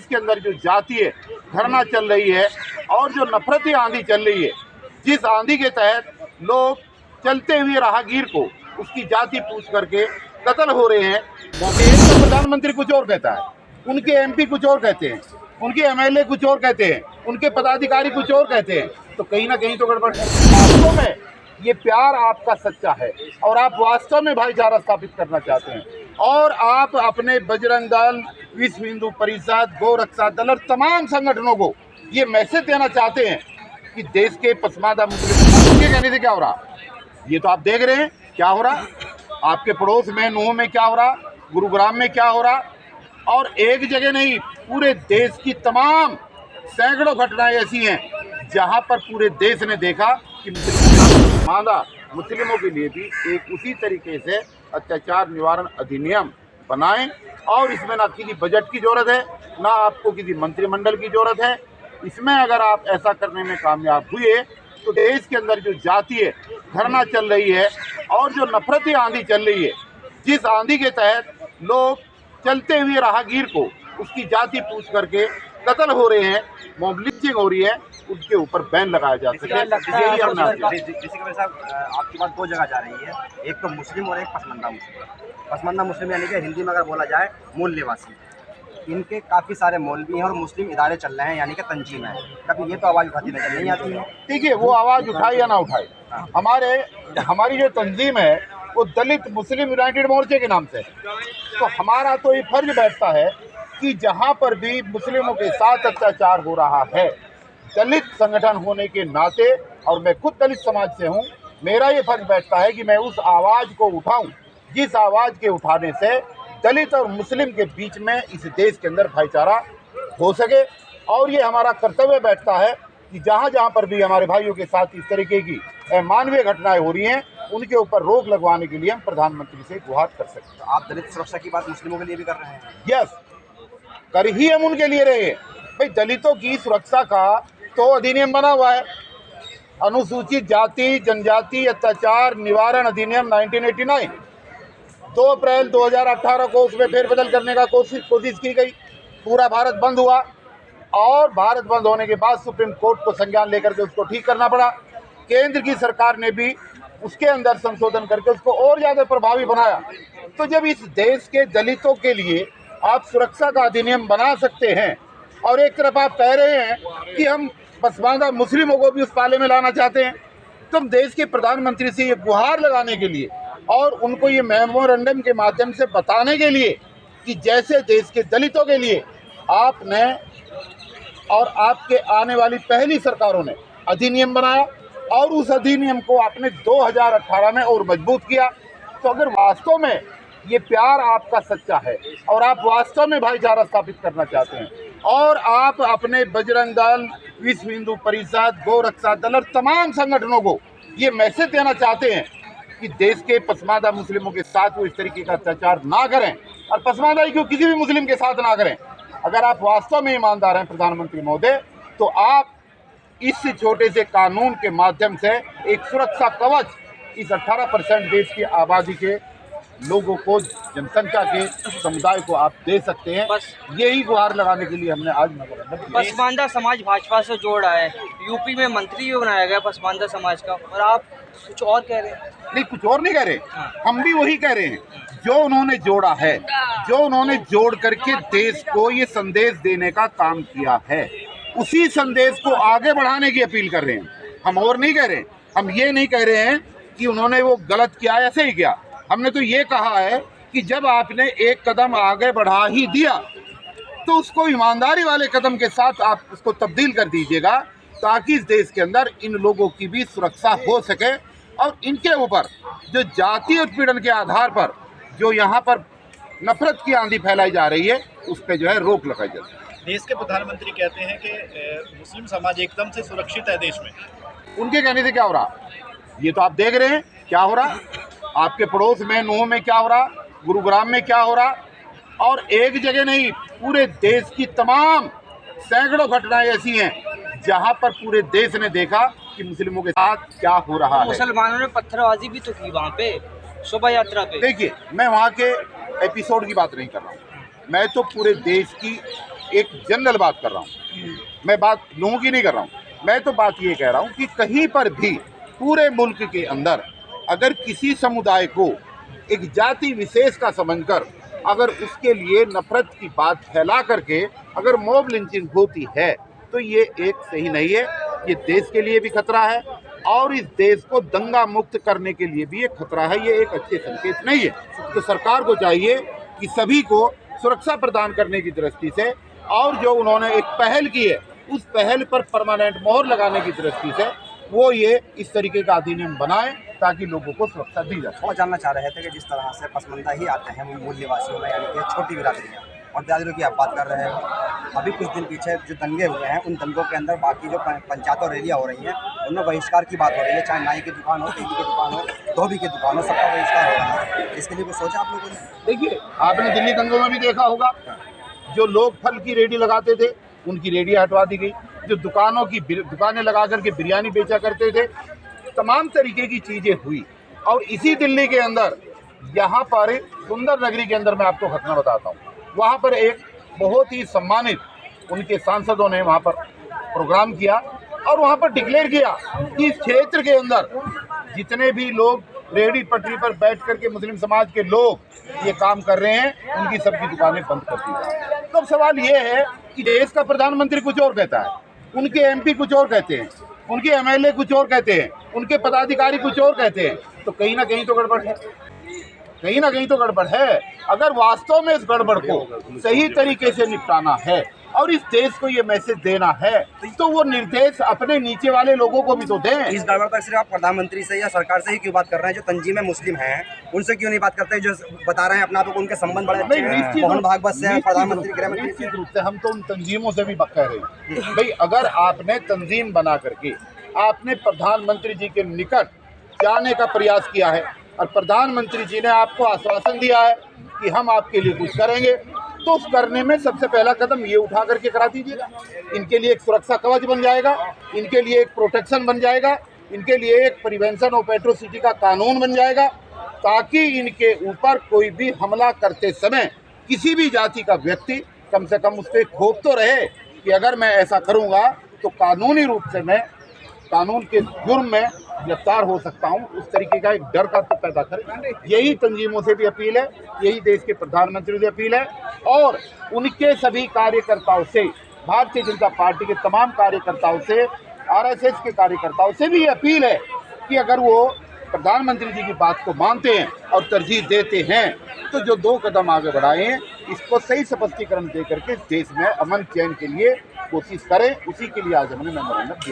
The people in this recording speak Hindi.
देश के अंदर जो जातीय धरना चल रही है और जो नफरती आंधी चल रही है, जिस आंधी के तहत लोग चलते हुए राहगीर को उसकी जाति पूछ करके कत्ल हो रहे हैं। देश का प्रधानमंत्री कुछ और कहता है, उनके एमपी कुछ और कहते हैं, उनके एमएलए कुछ और कहते हैं, उनके पदाधिकारी कुछ और कहते हैं, तो कहीं ना कहीं तो गड़बड़ है। वास्तव में ये प्यार आपका सच्चा है और आप वास्तव में भाईचारा स्थापित करना चाहते हैं और आप अपने बजरंग दल, विश्व हिंदू परिषद, गौ रक्षा दल और तमाम संगठनों को ये मैसेज देना चाहते हैं कि देश के पसमानदा मुस्लिम के कहने से क्या हो रहा, ये तो आप देख रहे हैं क्या हो रहा, आपके पड़ोस में नूह में क्या हो रहा, गुरुग्राम में क्या हो रहा, और एक जगह नहीं पूरे देश की तमाम सैकड़ों घटनाएं ऐसी हैं जहां पर पूरे देश ने देखा कि मुस्लिमों के लिए भी एक उसी तरीके से अत्याचार निवारण अधिनियम बनाएं और इसमें ना किसी बजट की जरूरत है, ना आपको किसी मंत्रिमंडल की जरूरत है। इसमें अगर आप ऐसा करने में कामयाब हुए तो देश के अंदर जो जातीय धरना चल रही है और जो नफरती आंधी चल रही है, जिस आंधी के तहत लोग चलते हुए राहगीर को उसकी जाति पूछ करके कत्ल हो रहे हैं, मॉब लिंचिंग हो रही है, उनके ऊपर बैन लगाया जा सके। यही हमने आपकी बात दो जगह जा रही है, एक तो मुस्लिम और एक पसमानदा मुस्लिम। पसमानदा मुस्लिम यानी कि हिंदी में अगर बोला जाए मूल निवासी, इनके काफ़ी सारे मौलवी हैं और मुस्लिम इदारे चल रहे हैं यानी कि तंजीम है, कभी ये तो आवाज़ उठाती नजर नहीं आती है। देखिए वो आवाज़ उठाए या ना उठाए, हमारी जो तंजीम है वो दलित मुस्लिम यूनाइटेड मोर्चे के नाम से, तो हमारा तो ये फर्ज बैठता है कि जहाँ पर भी मुस्लिमों के साथ अत्याचार हो रहा है, दलित संगठन होने के नाते, और मैं खुद दलित समाज से हूँ, मेरा ये फर्ज बैठता है कि मैं उस आवाज़ को उठाऊं जिस आवाज़ के उठाने से दलित और मुस्लिम के बीच में इस देश के अंदर भाईचारा हो सके। और ये हमारा कर्तव्य बैठता है कि जहाँ जहाँ पर भी हमारे भाइयों के साथ इस तरीके की अमानवीय घटनाएं हो रही हैं, उनके ऊपर रोक लगवाने के लिए हम प्रधानमंत्री से गुहार कर सकते हैं। तो आप दलित सुरक्षा की बात मुस्लिमों के लिए भी कर रहे हैं? यस, कर ही हम उनके लिए रहे हैं। भाई दलितों की सुरक्षा का तो अधिनियम बना हुआ है, अनुसूचित जाति जनजाति अत्याचार निवारण अधिनियम 1989। 2 अप्रैल 2018 को उसमें फेरबदल करने का कोशिश की गई, पूरा भारत बंद हुआ और भारत बंद होने के बाद सुप्रीम कोर्ट को संज्ञान लेकर के उसको ठीक करना पड़ा। केंद्र की सरकार ने भी उसके अंदर संशोधन करके उसको और ज़्यादा प्रभावी बनाया। तो जब इस देश के दलितों के लिए आप सुरक्षा का अधिनियम बना सकते हैं और एक तरफ आप कह रहे हैं कि हम पसमानदा मुस्लिमों को भी उस पाले में लाना चाहते हैं, तो हम देश के प्रधानमंत्री से ये गुहार लगाने के लिए और उनको ये मेमोरेंडम के माध्यम से बताने के लिए कि जैसे देश के दलितों के लिए आपने और आपके आने वाली पहली सरकारों ने अधिनियम बनाया और उस अधिनियम को आपने 2018 में और मजबूत किया, तो अगर वास्तव में ये प्यार आपका सच्चा है और आप वास्तव में भाईचारा स्थापित करना चाहते हैं और आप अपने बजरंग दल, विश्व हिंदू परिषद, गौ रक्षा दल और तमाम संगठनों को ये मैसेज देना चाहते हैं कि देश के पसमानदा मुस्लिमों के साथ वो इस तरीके का अत्याचार ना करें और पसमानदा क्यों किसी भी मुस्लिम के साथ ना करें, अगर आप वास्तव में ईमानदार हैं प्रधानमंत्री महोदय, तो आप इस छोटे से कानून के माध्यम से एक सुरक्षा कवच इस 18% देश की आबादी के लोगों को, जनसंख्या के समुदाय को आप दे सकते हैं। बस यही गुहार लगाने के लिए हमने आज पसमानदा समाज भाजपा से जोड़ा है, यूपी में मंत्री भी बनाया गया पसमानदा समाज का, और आप कुछ और कह रहे हैं? नहीं, कुछ और नहीं कह रहे, हम भी वही कह रहे हैं जो उन्होंने जोड़ा है, जो उन्होंने जोड़ करके देश को ये संदेश देने का काम किया है, उसी संदेश को आगे बढ़ाने की अपील कर रहे हैं। हम और नहीं कह रहे, हम ये नहीं कह रहे हैं कि उन्होंने वो गलत किया या सही किया, हमने तो ये कहा है कि जब आपने एक कदम आगे बढ़ा ही दिया तो उसको ईमानदारी वाले कदम के साथ आप उसको तब्दील कर दीजिएगा, ताकि इस देश के अंदर इन लोगों की भी सुरक्षा हो सके और इनके ऊपर जो जातीय उत्पीड़न के आधार पर जो यहाँ पर नफरत की आंधी फैलाई जा रही है, उस पर जो है रोक लगाई जाए। देश के प्रधानमंत्री कहते हैं कि मुस्लिम समाज एकदम से सुरक्षित है देश में, उनके कहने से क्या हो रहा, ये तो आप देख रहे हैं क्या हो रहा, आपके पड़ोस में नूह में क्या हो रहा, गुरुग्राम में क्या हो रहा, और एक जगह नहीं पूरे देश की तमाम सैकड़ों घटनाएं ऐसी हैं जहां पर पूरे देश ने देखा कि मुस्लिमों के साथ क्या हो रहा है। मुसलमानों ने पत्थरबाजी भी तो की वहाँ पे शोभा यात्रा पे। देखिए, मैं वहाँ के एपिसोड की बात नहीं कर रहा हूँ, मैं तो पूरे देश की एक जनरल बात कर रहा हूँ, मैं बात लोगों की नहीं कर रहा हूँ। मैं तो बात ये कह रहा हूँ कि कहीं पर भी पूरे मुल्क के अंदर अगर किसी समुदाय को एक जाति विशेष का समझकर अगर उसके लिए नफरत की बात फैला करके अगर मॉब लिंचिंग होती है तो ये एक सही नहीं है। ये देश के लिए भी खतरा है और इस देश को दंगा मुक्त करने के लिए भी एक खतरा है। ये एक अच्छे संकेत नहीं है। तो सरकार को चाहिए कि सभी को सुरक्षा प्रदान करने की दृष्टि से और जो उन्होंने एक पहल की है उस पहल पर परमानेंट मोहर लगाने की दृष्टि से वो ये इस तरीके का अधिनियम बनाए ताकि लोगों को सुरक्षा दी जा सके। वो जानना चाह रहे थे कि जिस तरह से पसमानदा ही आते हैं वो मूल निवासियों में, यानी कि छोटी बिरादरियाँ और बिरादरियों की आप बात कर रहे हो। अभी कुछ दिन पीछे जो दंगे हुए हैं उन दंगों के अंदर बाकी जो पंचायत और रैलियाँ हो रही हैं उनमें बहिष्कार की बात हो रही है, चाहे नाई की दुकान हो, तेली की दुकान हो, धोबी की दुकान हो, सबका बहिष्कार हो रहा है। इसके लिए कुछ सोचा आप लोगों ने? देखिए, आपने दिल्ली दंगों में भी देखा होगा, जो लोग फल की रेडी लगाते थे उनकी रेडी हटवा दी गई, जो दुकानें लगा करके बिरयानी बेचा करते थे, तमाम तरीके की चीज़ें हुई। और इसी दिल्ली के अंदर यहाँ पर सुंदर नगरी के अंदर मैं आपको घटना बताता हूँ, वहाँ पर एक बहुत ही सम्मानित उनके सांसदों ने वहाँ पर प्रोग्राम किया और वहाँ पर डिक्लेयर किया कि इस क्षेत्र के अंदर जितने भी लोग रेहड़ी पटरी पर बैठ करके मुस्लिम समाज के लोग ये काम कर रहे हैं उनकी सबकी दुकानें बंद कर दी जाए। तो अब सवाल ये है कि देश का प्रधानमंत्री कुछ और कहता है, उनके एमपी कुछ और कहते हैं, उनके एमएलए कुछ और कहते हैं, उनके पदाधिकारी कुछ और कहते हैं, तो कहीं ना कहीं तो गड़बड़ है, कहीं ना कहीं तो गड़बड़ है। अगर वास्तव में इस गड़बड़ को सही तरीके से निपटाना है और इस देश को ये मैसेज देना है तो वो निर्देश अपने नीचे वाले लोगों को भी तो दें। इस गड़बड़ पर सिर्फ आप प्रधानमंत्री से या सरकार से ही क्यों बात कर रहे हैं? जो तंजीमें मुस्लिम हैं उनसे क्यों नहीं बात करते, जो बता रहे हैं अपना आप उनके संबंध बड़े अच्छे हैं, मोहन भागवत से, प्रधानमंत्री, गृह मंत्री? निश्चित रूप से हम तो उन तंजीमों से भी कह रहे हैं भाई, अगर आपने तंजीम बना करके आपने प्रधानमंत्री जी के निकट जाने का प्रयास किया है और प्रधानमंत्री जी ने आपको आश्वासन दिया है कि हम आपके लिए कुछ करेंगे, तो उस करने में सबसे पहला कदम ये उठा करके करा दीजिएगा। इनके लिए एक सुरक्षा कवच बन जाएगा, इनके लिए एक प्रोटेक्शन बन जाएगा, इनके लिए एक प्रिवेंशन ऑफ एट्रोसिटी का कानून बन जाएगा, ताकि इनके ऊपर कोई भी हमला करते समय किसी भी जाति का व्यक्ति कम से कम उस पर खौफ तो रहे कि अगर मैं ऐसा करूँगा तो कानूनी रूप से मैं कानून के जुर्म में गिरफ्तार हो सकता हूं। उस तरीके का एक डर का तो पैदा करें। यही तंजीमों से भी अपील है, यही देश के प्रधानमंत्री से अपील है और उनके सभी कार्यकर्ताओं से, भारतीय जनता पार्टी के तमाम कार्यकर्ताओं से, आरएसएस के कार्यकर्ताओं से भी अपील है कि अगर वो प्रधानमंत्री जी की बात को मानते हैं और तरजीह देते हैं तो जो 2 कदम आगे बढ़ाए हैं इसको सही स्पष्टीकरण दे करके देश में अमन चैन के लिए कोशिश करें। उसी के लिए आज हमने मेमोरेंडम दिया।